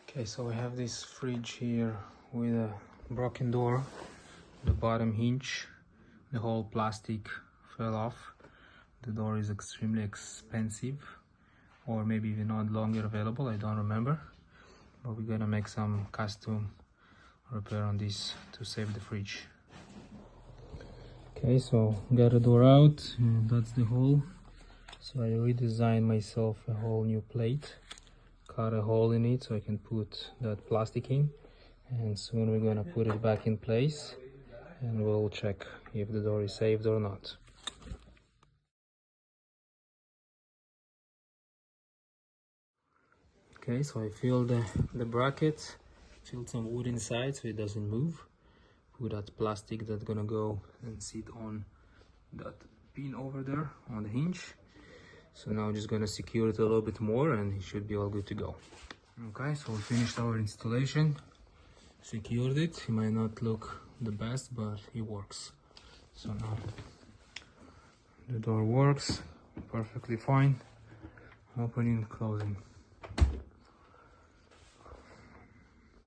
Okay, so we have this fridge here with a broken door, the bottom hinge, the whole plastic fell off. The door is extremely expensive, or maybe even not longer available, I don't remember. But we're gonna make some custom repair on this to save the fridge. Okay, so got the door out, and that's the hole. So I redesigned myself a whole new plate, cut a hole in it so I can put that plastic in, and soon we're gonna put it back in place and we'll check if the door is saved or not. Okay, so I filled the bracket, filled some wood inside so it doesn't move. Put that plastic that's gonna go and sit on that pin over there on the hinge. So now I'm just gonna secure it a little bit more and it should be all good to go. Okay, so we finished our installation, secured it. It might not look the best, but it works. So now the door works perfectly fine, opening, closing.